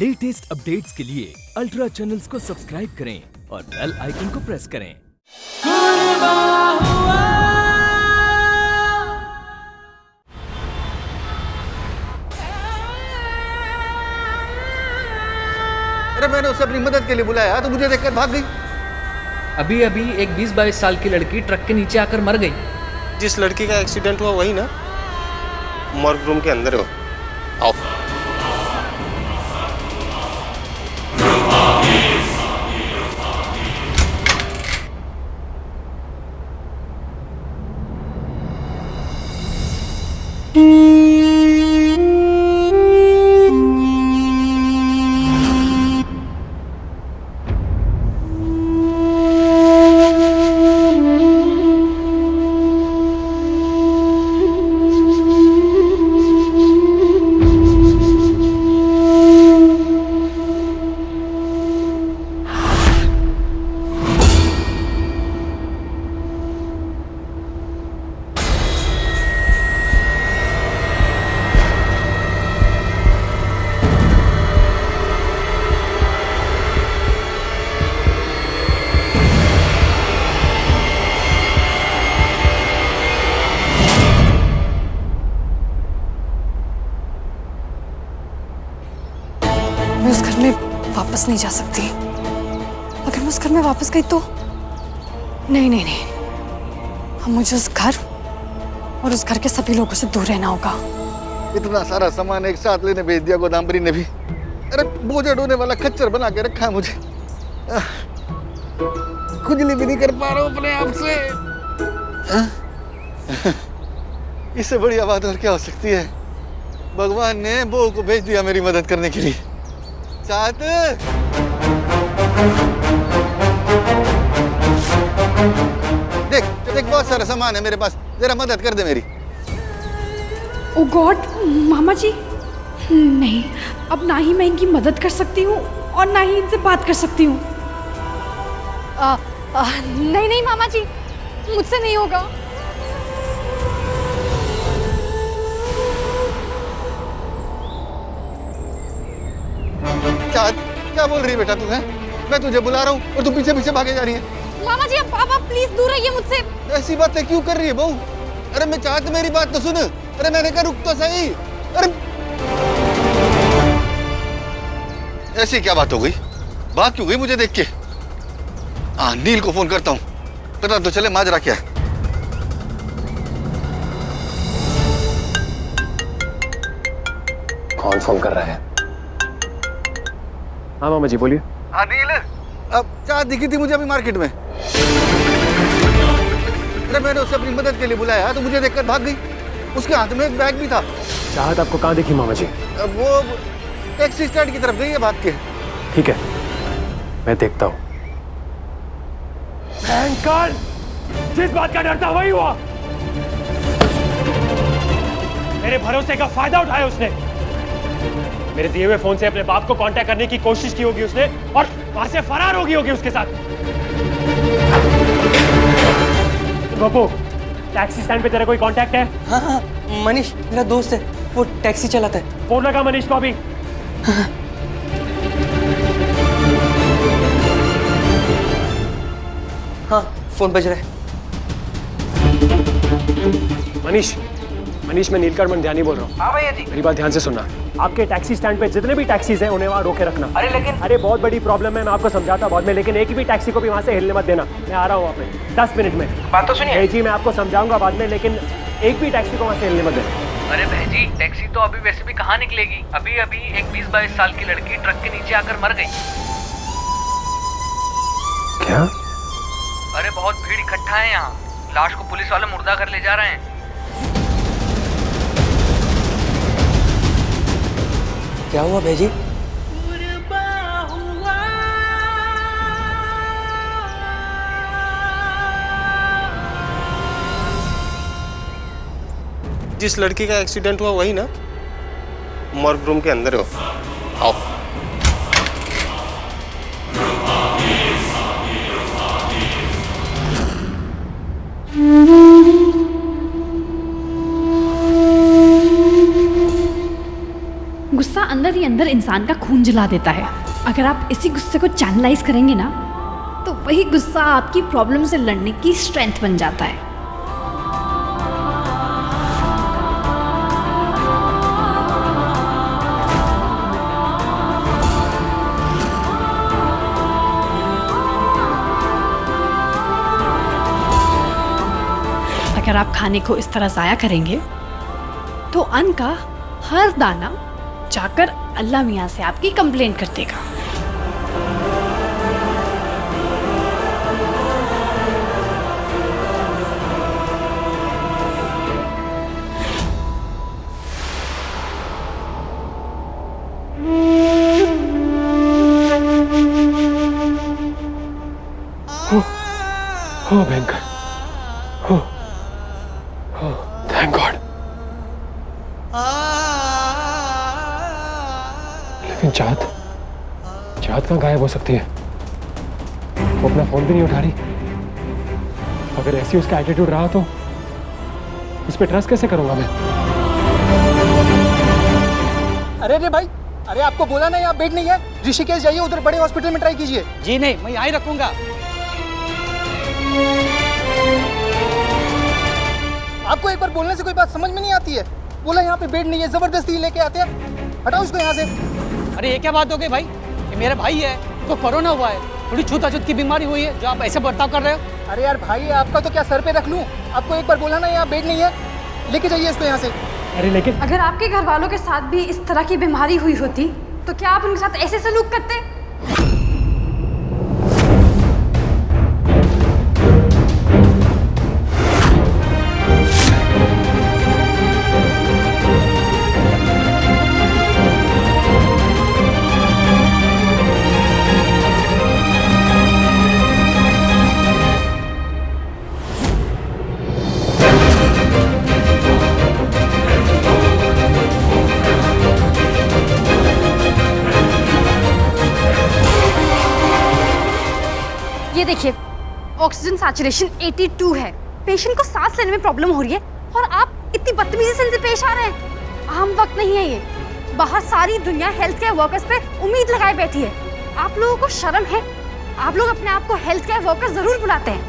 Latest updates के लिए ultra channels को सब्सक्राइब करें और बेल आइकन को प्रेस करें। अरे मैंने उसे अपनी मदद के लिए बुलाया तो मुझे देखकर भाग गई। अभी अभी एक 20-22 साल की लड़की ट्रक के नीचे आकर मर गई। जिस लड़की का एक्सीडेंट हुआ वही ना? मॉर्ग रूम के अंदर हो। आओ। मैं उस घर में वापस नहीं जा सकती। अगर मैं उस घर में वापस गई तो नहीं, अब मुझे उस घर और उस घर के सभी लोगों से दूर रहना होगा। इतना सारा सामान एक साथ लेने भेज दिया गोदामरी ने भी। अरे बोझा ढोने वाला खच्चर बना के रखा है मुझे। खुजली भी नहीं कर पा रहा हूँ अपने आप से। इससे बढ़िया बात और क्या हो सकती है? भगवान ने बहू को भेज दिया मेरी मदद करने के लिए। चाहत देख बहुत सारा सामान है मेरे पास, जरा मदद कर दे मेरी। ओ गॉड मामा जी, नहीं, अब ना ही मैं इनकी मदद कर सकती हूँ और ना ही इनसे बात कर सकती हूँ। नहीं मामा जी, मुझसे नहीं होगा। क्या बोल रही है बेटा तू? है मैं तुझे बुला रहा हूँ और तू पीछे पीछे भागे जा रही है। मामा जी, अब आप प्लीज दूर रहिए मुझसे। ऐसी बातें क्यों कर रही है बहू? अरे मैं चाहती, मेरी बात तो सुन। अरे मैंने कहा रुक तो सही। अरे ऐसी क्या बात हो गई? बात क्यों गई मुझे देख के? नील को फोन करता हूँ, पता तो चले माजरा क्या है। कौन फोन कर रहा है? हाँ मामा जी बोलिए। नील, अब चाहत दिखी थी मुझे अभी मार्केट में। अरे मैंने उसे अपनी मदद के लिए बुलाया तो मुझे देखकर भाग गई। उसके हाथ में एक बैग भी था। चाहत आपको कहाँ दिखी मामा जी? वो टैक्सी स्टैंड की तरफ गई है भाग के। ठीक है, मैं देखता हूँ। भयंकर, जिस बात का डर था वही हुआ। मेरे भरोसे का फायदा उठाया उसने। मेरे दिए हुए फोन से अपने बाप को कांटेक्ट करने की कोशिश की होगी उसने और वहां से फरार होगी उसके साथ। बापू, टैक्सी स्टैंड पे तेरा कोई कांटेक्ट है? हाँ, मनीष मेरा दोस्त है, वो टैक्सी चलाता है। फोन लगा मनीष को अभी। हाँ, फोन बज रहा है। मनीष, मैं नीलकंठ ध्यानी बोल रहा हूँ। हाँ भैया जी। मेरी बात ध्यान से सुनना। आपके टैक्सी स्टैंड पे जितने भी टैक्सीज हैं उन्हें वहाँ रोके रखना। अरे बहुत बड़ी प्रॉब्लम है, मैं आपको समझाता बाद में, लेकिन एक भी टैक्सी को भी वहाँ से हिलने मत देना। मैं आ रहा हूँ वहाँ पे 10 मिनट में। बात तो सुनिए जी, मैं आपको समझाऊंगा बाद में, लेकिन एक भी टैक्सी को वहाँ से हिलने मत देना। अरे बहजी, टैक्सी तो अभी वैसे भी कहाँ निकलेगी। अभी अभी एक 20-22 साल की लड़की ट्रक के नीचे आकर मर गई। क्या? अरे बहुत भीड़ इकट्ठा है यहाँ। लाश को पुलिस वाले मुर्दा घर ले जा रहे हैं। क्या हुआ भैजी? जिस लड़की का एक्सीडेंट हुआ वही ना? मॉर्ग रूम के अंदर हो। आओ। गुस्सा अंदर ही अंदर इंसान का खून जला देता है। अगर आप इसी गुस्से को चैनलाइज करेंगे ना, तो वही गुस्सा आपकी प्रॉब्लम से लड़ने की स्ट्रेंथ बन जाता है। अगर आप खाने को इस तरह ज़ाया करेंगे तो अन्न का हर दाना जाकर अल्लाह मियाँ से आपकी कंप्लेंट कर देगा। Oh, भयंकर। Thank God. लेकिन चाहत कहाँ गायब हो सकती है? वो अपना फोन भी नहीं उठा रही। अगर ऐसी उसका एटीट्यूड रहा तो उस पर ट्रस्ट कैसे करूंगा मैं? अरे रे भाई, अरे आपको बोला ना यहाँ बेड नहीं है, ऋषिकेश जाइए, उधर बड़े हॉस्पिटल में ट्राई कीजिए। जी नहीं, मैं यहाँ ही रखूंगा। आपको एक बार बोलने से कोई बात समझ में नहीं आती है? बोला यहाँ पे बेड नहीं है, जबरदस्ती लेके आते हैं। हटाओ इसको यहाँ से। अरे ये क्या बात हो गई भाई? ये मेरा भाई है, तो कोरोना हुआ है, थोड़ी छूत-अछूत की बीमारी हुई है जो आप ऐसे बर्ताव कर रहे हो। अरे यार भाई, आपका तो क्या सर पे रख लूँ? आपको एक बार बोला ना यहाँ बेड नहीं है, लेके जाइए इसको यहाँ से। अरे लेकिन अगर आपके घर वालों के साथ भी इस तरह की बीमारी हुई होती तो क्या आप उनके साथ ऐसे सलूक करते? ये देखिए, ऑक्सीजन सैचुरेशन 82 है। पेशेंट को सांस लेने में प्रॉब्लम हो रही है और आप इतनी बदतमीजी से इनसे पेश आ रहे हैं। आम वक्त नहीं है ये। बाहर सारी दुनिया हेल्थ केयर वर्कर्स पे उम्मीद लगाए बैठी है। आप लोगों को शर्म है? आप लोग अपने आप को हेल्थ केयर वर्कर्स जरूर बुलाते हैं,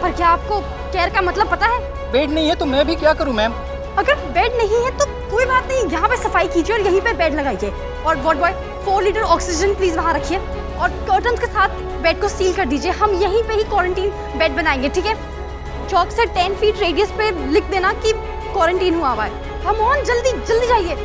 पर क्या आपको केयर का मतलब पता है? बेड नहीं है तो मैं भी क्या करूँ मैम? अगर बेड नहीं है तो कोई बात नहीं, यहाँ पे सफाई कीजिए और यहीं पे बेड लगाइए। और ward boy 4 litre oxygen please वहाँ रखिए और कर्टन्स के साथ बेड को सील कर दीजिए। हम यहीं पे ही क्वारंटीन बेड बनाएंगे, ठीक है? चौक से 10 फीट रेडियस पे लिख देना कि क्वारंटीन हुआ हुआ है। हम ऑन जल्दी जाइए।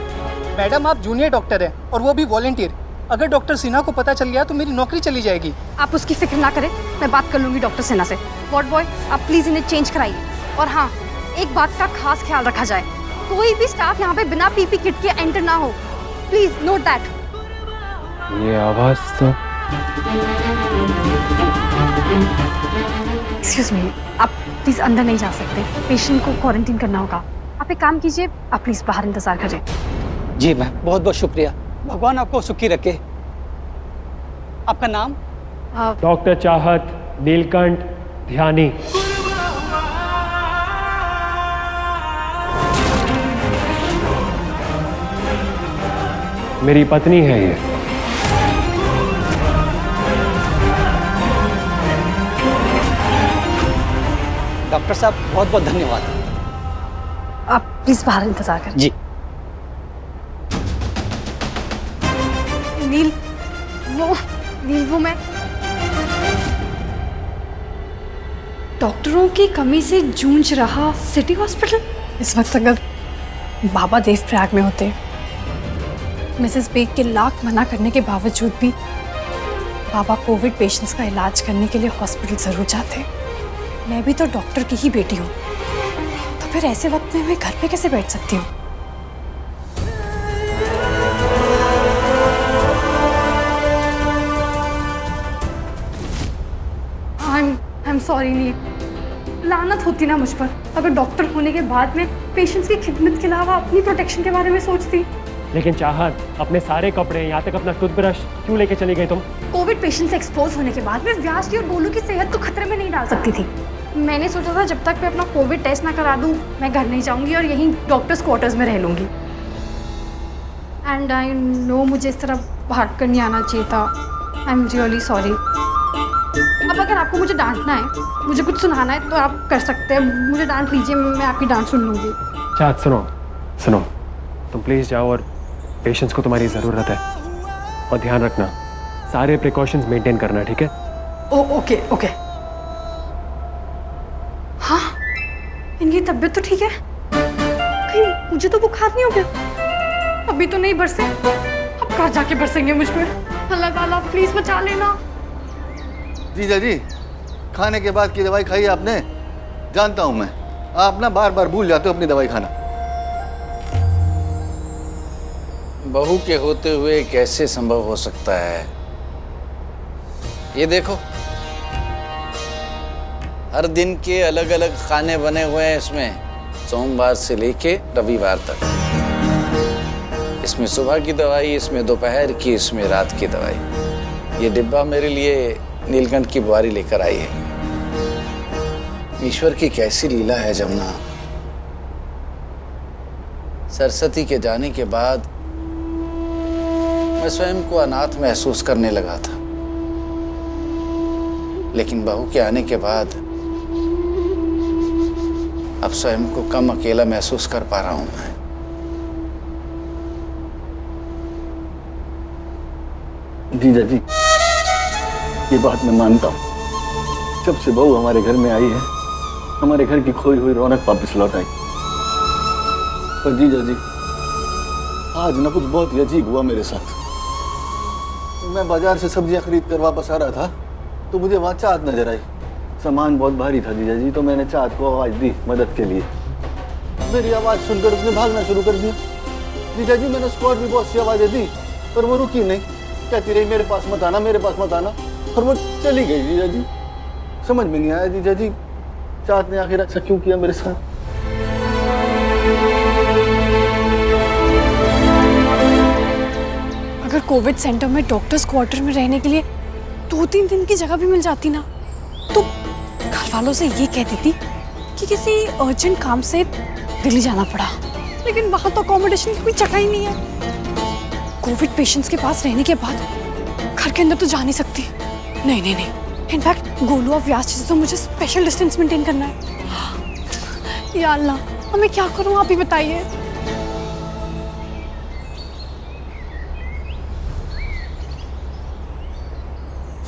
मैडम, आप जूनियर डॉक्टर हैं और वो भी वॉलंटियर। अगर डॉक्टर सिन्हा को पता चल गया तो मेरी नौकरी चली जाएगी। आप उसकी फिक्र ना करें, मैं बात कर लूंगी डॉक्टर सिन्हा से। वार्ड बॉय, आप प्लीज इन्हें चेंज कराइए। और हाँ, एक बात का खास ख्याल रखा जाए, कोई भी स्टाफ यहाँ पे बिना पीपी किट के एंटर ना हो। Please note that. ये आवाज तो एक्सक्यूज मी, आप प्लीज अंदर नहीं जा सकते, पेशेंट को क्वारंटीन करना होगा। आप एक काम कीजिए, आप प्लीज बाहर इंतजार करें। जी मैम, बहुत बहुत शुक्रिया। भगवान आपको सुखी रखे। आपका नाम? डॉक्टर चाहत नीलकंठ ध्यानी। मेरी पत्नी है ये। डॉक्टर साहब, बहुत बहुत धन्यवाद। आप प्लीज बाहर इंतजार करें। जी। नील, वो मैं। डॉक्टरों की कमी से जूझ रहा सिटी हॉस्पिटल। इस वक्त अगर बाबा देव प्रयाग में होते, मिसेस बेग के लाख मना करने के बावजूद भी बाबा कोविड पेशेंट्स का इलाज करने के लिए हॉस्पिटल जरूर जाते। मैं भी तो डॉक्टर की ही बेटी हूँ, तो फिर ऐसे वक्त में मैं घर पे कैसे बैठ सकती हूँ? I'm sorry नील, लानत होती ना मुझ पर अगर डॉक्टर होने के बाद में पेशेंट्स की खिदमत के अलावा अपनी प्रोटेक्शन के बारे में सोचती। लेकिन चाहत, अपने सारे कपड़े, यहाँ तक अपना टूथब्रश क्यों लेके चली गई तुम? कोविड पेशेंट से एक्सपोज होने के बाद मैं व्यास की और गोलू की सेहत को खतरे में नहीं डाल सकती थी। मैंने सोचा था जब तक मैं अपना कोविड टेस्ट ना करा दूं, मैं घर नहीं जाऊंगी और यहीं डॉक्टर्स क्वार्टर्स में रह लूंगी। एंड आई नो मुझे इस तरह भाग कर नहीं आना चाहिए था। I am really sorry. अब अगर आपको मुझे डांटना है, मुझे कुछ सुनाना है तो आप कर सकते हैं, मुझे डांट लीजिए, मैं आपकी डांट सुन लूँगी। चाँद सुनो सुनो, तुम प्लीज़ जाओ और पेशेंस को तुम्हारी ज़रूरत है, और ध्यान रखना सारे प्रिकॉशंस मेंटेन करना, ठीक है? Okay okay. हाँ, इनकी तबीयत तो ठीक है? कहीं मुझे तो बुखार नहीं हो गया? अभी तो नहीं बरसे, अब कहाँ जाके बरसेंगे मुझ पे? अल्लाह ताला प्लीज बचा लेना। जीजा जी, खाने के बाद की दवाई खाई आपने? जानता हूं मैं, आप ना बार बार भूल जाते हो अपनी दवाई खाना। बहू के होते हुए कैसे संभव हो सकता है? ये देखो, हर दिन के अलग अलग खाने बने हुए हैं इसमें, सोमवार से लेके रविवार तक। इसमें सुबह की दवाई, इसमें दोपहर की, इसमें रात की दवाई। ये डिब्बा मेरे लिए नीलकंठ की बुआरी लेकर आई है। ईश्वर की कैसी लीला है जमुना। सरस्वती के जाने के बाद मैं स्वयं को अनाथ महसूस करने लगा था, लेकिन बहू के आने के बाद अब स्वयं को कम अकेला महसूस कर पा रहा हूं मैं। जीजा जी, ये बात मैं मानता हूं। जब से बहू हमारे घर में आई है, हमारे घर की खोई हुई रौनक वापस लौट आई। पर जीजा जी, आज ना कुछ बहुत ही अजीब हुआ मेरे साथ। मैं बाजार से सब्जियां खरीद कर वापस आ रहा था तो मुझे वहां चाँद नजर आई। सामान बहुत भारी था जीजा जी, तो मैंने चाँद को आवाज दी मदद के लिए। मेरी आवाज सुनकर उसने भागना शुरू कर दिया। जीजा जी, मैंने उसको और भी बहुत सी आवाजें दी, पर वो रुकी नहीं। कहती रही मेरे पास मत आना, मेरे पास मत आना, और वो चली गई। जीजा जी, समझ में नहीं आया जीजा जी, चाँद ने आखिर ऐसा क्यों किया मेरे साथ? अगर कोविड सेंटर में डॉक्टर्स क्वार्टर में रहने के लिए 2-3 दिन की जगह भी मिल जाती ना, तो घर वालों से ये कह देती कि किसी अर्जेंट काम से दिल्ली जाना पड़ा। लेकिन वहां तो अकोमोडेशन की कोई जगह ही नहीं है। कोविड पेशेंट्स के पास रहने के बाद घर के अंदर तो जा नहीं सकती। नहीं नहीं नहीं, इनफैक्ट गोलू और व्यास जी से तो मुझे स्पेशल डिस्टेंस मेंटेन करना है। या अल्लाह, अब मैं क्या करूं, आप ही बताइए।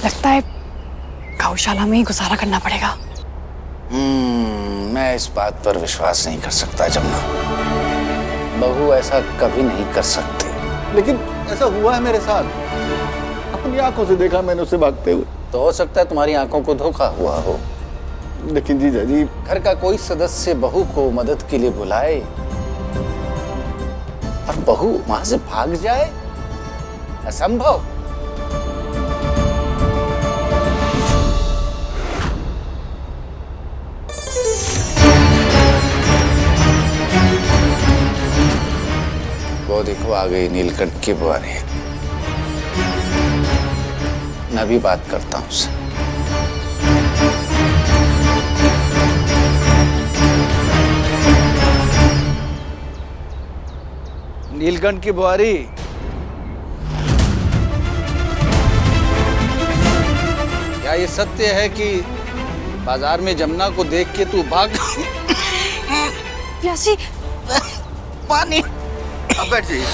लगता है गौशाला में ही गुजारा करना पड़ेगा। मैं इस बात पर विश्वास नहीं कर सकता जमुना। बहू ऐसा कभी नहीं कर सकती। लेकिन ऐसा हुआ है मेरे साथ, अपनी आंखों से देखा मैंने उसे भागते हुए। तो हो सकता है तुम्हारी आंखों को धोखा हुआ हो। लेकिन जीजा जी, घर का कोई सदस्य बहू को मदद के लिए बुलाए और बहू वहां से भाग जाए, असंभव। वो देखो आ गई नीलकंठ की बुआरी। मैं भी बात करता हूं उससे। नीलकंठ की बुआरी, क्या ये सत्य है कि बाजार में जमुना को देख के तू भाग? व्यास जी, पानी। अब बैठ जाइए।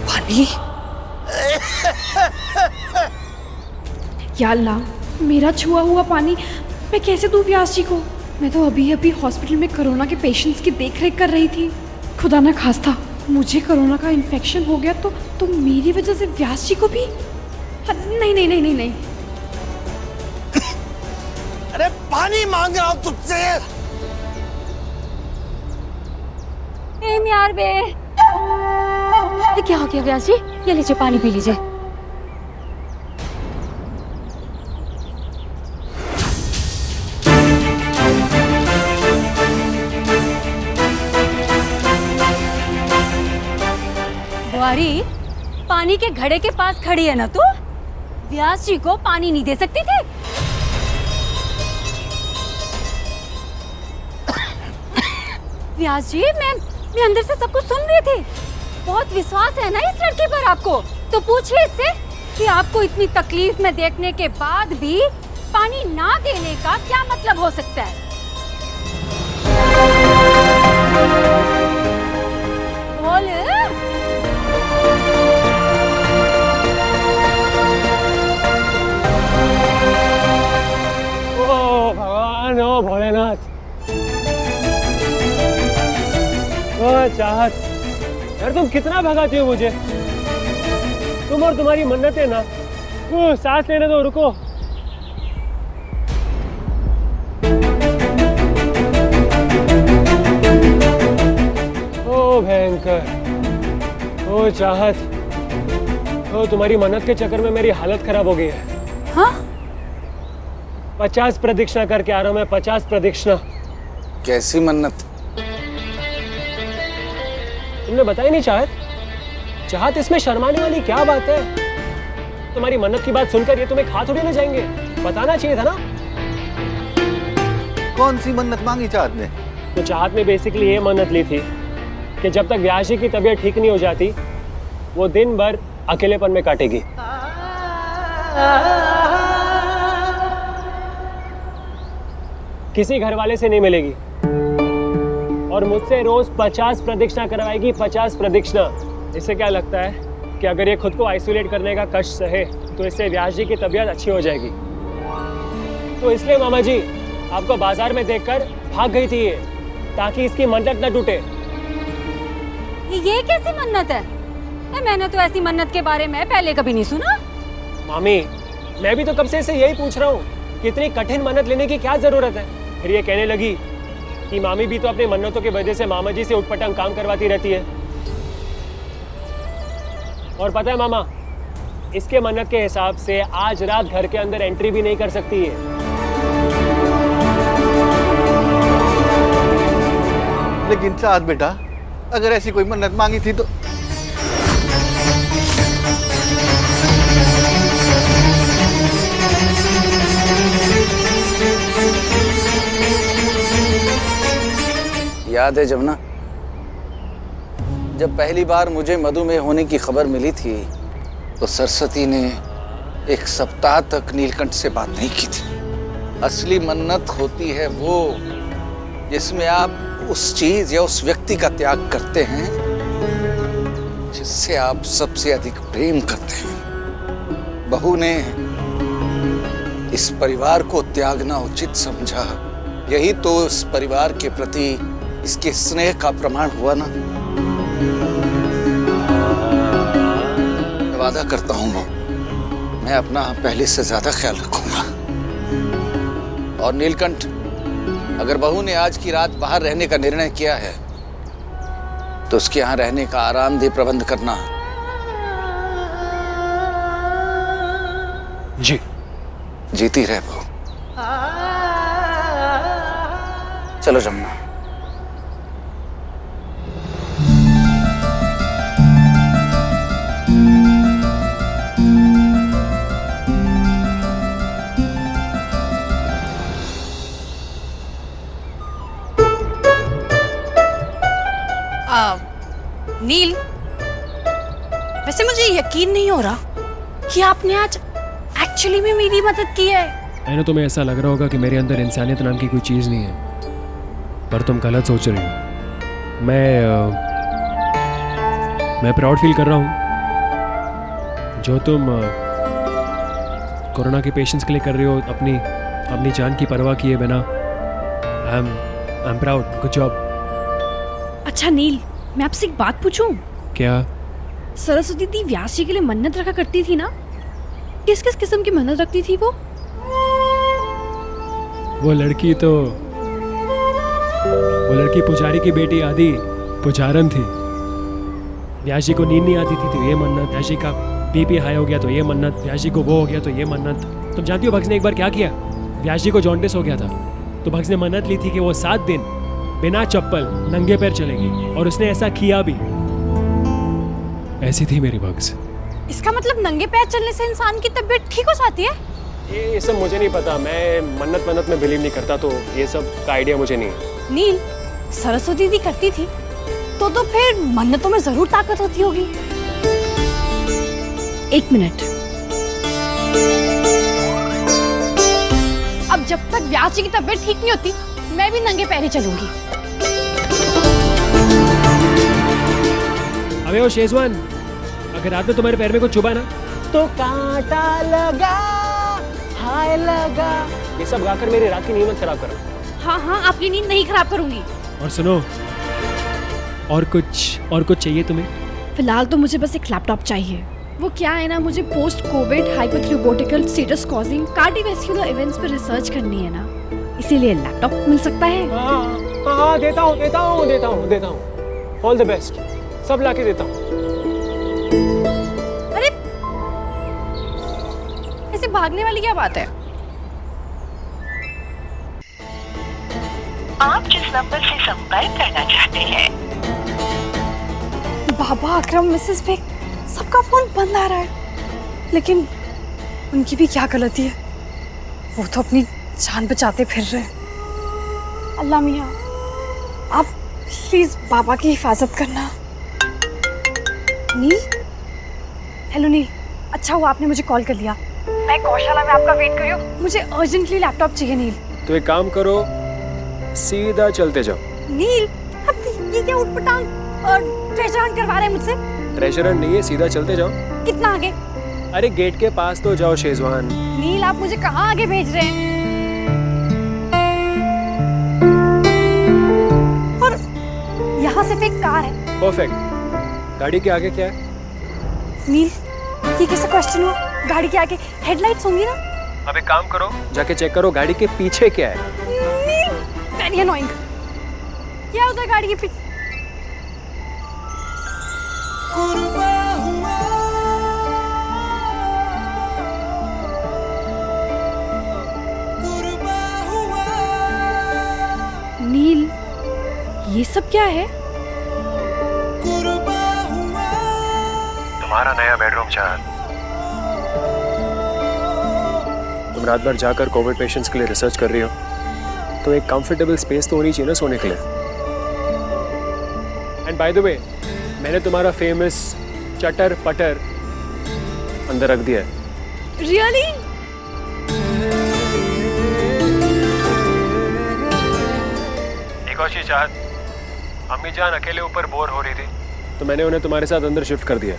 पानी? या अल्लाह, मेरा छुआ हुआ पानी मैं कैसे दूं व्यास जी को? मैं तो अभी अभी हॉस्पिटल में कोरोना के पेशेंट्स की देखरेख कर रही थी। खुदा ना खास्ता मुझे कोरोना का इन्फेक्शन हो गया तो मेरी वजह से व्यास जी को भी? नहीं नहीं नहीं नहीं नहीं। अरे पानी मांग रहा हूं तुझसे। यार बे, क्या हो गया व्यास जी? ये लीजिए पानी पी लीजिए। बुआरी, पानी के घड़े के पास खड़ी है ना तू? व्यास जी को पानी नहीं दे सकती थी? व्यास जी, मैं अंदर से सब कुछ सुन रही थी। बहुत विश्वास है ना इस लड़की पर आपको, तो पूछिए इससे कि आपको इतनी तकलीफ में देखने के बाद भी पानी ना देने का क्या मतलब हो सकता है। बोल। ओ भगवान, ओ भोलेनाथ, ओ चाहत, यार तुम कितना भगाती हो मुझे। तुम और तुम्हारी मन्नतें ना। सांस लेने दो, रुको। ओ भयंकर, ओ चाहत, ओ तुम्हारी मन्नत के चक्कर में मेरी हालत खराब हो गई है। हाँ? 50 प्रदक्षिणा करके आ रहा हूं मैं, 50 प्रदक्षिणा। कैसी मन्नत? तुमने बताया नहीं चाहत? चाहत, इसमें शर्माने वाली क्या बात है? तुम्हारी मन्नत की बात सुनकर ये तुम्हें खा थोड़ी ना जाएंगे, बताना चाहिए था ना। कौन सी मन्नत मांगी चाहत ने? तो चाहत ने बेसिकली ये मन्नत ली थी कि जब तक व्यास जी की तबीयत ठीक नहीं हो जाती, वो दिन भर अकेलेपन में काटेगी। किसी घर वाले से नहीं मिलेगी और मुझसे रोज 50 प्रदक्षिणा करवाएगी, 50 प्रदक्षिणा। इससे क्या लगता है कि अगर ये खुद को आइसोलेट करने का कष्ट सहे तो इससे व्यास जी की तबीयत अच्छी हो जाएगी। तो इसलिए मामा जी आपको बाजार में देखकर भाग गई थी ये, ताकि इसकी मन्नत न टूटे। ये कैसी मन्नत है? मैंने तो ऐसी मन्नत के बारे में पहले कभी नहीं सुना। मामी, मैं भी तो कब से इसे यही पूछ रहा हूँ कि इतनी कठिन मन्नत लेने की क्या जरूरत है। फिर ये कहने लगी कि मामी भी तो अपनी मन्नतों की वजह से मामा जी से उटपटांग काम करवाती रहती है। और पता है मामा, इसके मन्नत के हिसाब से आज रात घर के अंदर एंट्री भी नहीं कर सकती है। लेकिन चाहत बेटा, अगर ऐसी कोई मन्नत मांगी थी तो याद है जमुना, जब पहली बार मुझे मधुमेह होने की खबर मिली थी तो सरस्वती ने 1 सप्ताह तक नीलकंठ से बात नहीं की थी। असली मन्नत होती है वो जिसमें आप उस चीज या उस व्यक्ति का त्याग करते हैं जिससे आप सबसे अधिक प्रेम करते हैं। बहू ने इस परिवार को त्यागना उचित समझा, यही तो इस परिवार के प्रति इसके स्नेह का प्रमाण हुआ ना। मैं वादा करता हूं मैं अपना पहले से ज्यादा ख्याल रखूंगा। और नीलकंठ, अगर बहू ने आज की रात बाहर रहने का निर्णय किया है तो उसके यहाँ रहने का आरामदेह प्रबंध करना। जी। जीती रहे बहू। चलो जमुना। नील, वैसे मुझे यकीन नहीं हो रहा कि आपने आज एक्चुअली में मेरी मदद की है। मैंने तुम्हें ऐसा लग रहा होगा कि मेरे अंदर इंसानियत नाम की कोई चीज़ नहीं है, पर तुम गलत सोच रही हो। मैं प्राउड फील कर रहा हूँ जो तुम कोरोना के पेशेंट्स के लिए कर रही हो, अपनी जान की परवाह किए बिना। I am proud, good job. अच्छा नील, मैं आपसे एक बात पूछूं? क्या? सरस्वती दी व्यास जी के लिए मन्नत रखा करती थी ना, किस किस किस्म की मन्नत रखती थी वो? वो लड़की पुजारी की बेटी आदि पुजारन थी। व्यास जी को नींद नहीं आती थी तो ये मन्नत, व्यास जी का बीपी हाई हो गया तो ये मन्नत, व्यास जी को वो हो गया तो ये मन्नत। तुम जानती हो भक्त ने एक बार क्या किया? व्यास जी को जॉन्डिस हो गया था तो भक्त ने मन्नत ली थी कि वो 7 दिन बिना चप्पल नंगे पैर चलेगी, और उसने ऐसा किया भी। ऐसी थी मेरी भक्त। इसका मतलब नंगे पैर चलने से इंसान की तबीयत ठीक हो जाती है? ये सब मुझे नहीं पता, मैं मन्नत में बिलीव नहीं करता, तो ये सब का आइडिया मुझे नहीं है। नील, सरस्वती दी करती थी तो फिर मन्नतों में जरूर ताकत होती होगी। 1 मिनट। अब जब तक व्यास जी की तबीयत ठीक नहीं होती मैं भी नंगे पैरी चलूंगी। अबे ओ शेजवान, अगर रात में तुम्हारे पैर में कुछ चुभा ना तो कांटा लगा हाय लगा, ये सब गाकर मेरी रात की नींद मत खराब करो। हाँ हाँ, आपकी नींद नहीं खराब करूंगी। और सुनो, और कुछ चाहिए तुम्हें? फिलहाल तो मुझे बस एक लैपटॉप चाहिए। वो क्या है ना, मुझे post covid hypothrombotical status causing cardiovascular events पर रिसर्च करनी है ना, इसीलिए लैपटॉप मिल सकता है? हाँ, देता हूँ। ऑल द बेस्ट, सब लाके देता हूँ। अरे ऐसे भागने वाली क्या बात है? आप जिस नंबर से संपर्क करना चाहते हैं। बाबा अकरम, मिसेस बेग, सबका फोन बंद आ रहा है, लेकिन उनकी भी क्या गलती है? वो तो अपनी जान बचाते फिर रहे हैं। अल्लाह मियाँ, आप प्लीज बाबा की हिफाजत करना। नील, हेलो नील, अच्छा हुआ आपने मुझे कॉल कर लिया। मैं गौशाला में आपका वेट कर रही हूँ, मुझे अर्जेंटली लैपटॉप चाहिए। नील, तो एक काम करो, सीधा चलते जाओ। नील, अब ये क्या उठपटांग ट्रेजर हंट करवा रहे हैं मुझसे? ट्रेजर हंट नहीं है, सीधा चलते जाओ। कितना आगे? अरे गेट के पास तो जाओ शेजवान। नील, आप मुझे कहाँ आगे भेज रहे हैं? और यहाँ सिर्फ एक कार है। परफेक्ट। गाड़ी के आगे क्या है? नील, ये कैसा क्वेश्चन हुआ? गाड़ी के आगे हेडलाइट्स होंगी ना? अब एक काम करो, जाके चेक करो गाड़ी के पीछे क्या है। नील, वेरी अनोइंग। क्या होता है गाड़ी के पीछे? नील, ये सब क्या है? तुम्हारा नया बेडरूम चार। तुम रात भर जाकर कोविड पेशेंट्स के लिए रिसर्च कर रही हो, तो एक कंफर्टेबल स्पेस तो होनी चाहिए ना सोने के लिए। एंड बाय द वे, मैंने तुम्हारा फेमस चटर पटर अंदर रख दिया है। रियली? एक और चीज चाहत, अम्मी जान अकेले ऊपर बोर हो रही थी, तो मैंने उन्हें तुम्हारे साथ अंदर शिफ्ट कर दिया।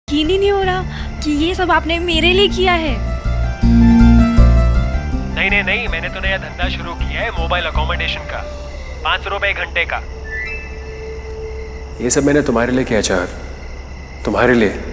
यकीन ही नहीं हो रहा कि ये सब आपने मेरे लिए किया है। नहीं, मैंने तो नया धंधा शुरू किया है, मोबाइल अकोमोडेशन का, 5 रुपए घंटे का। ये सब मैंने तुम्हारे लिए किया चाहत, तुम्हारे लिए।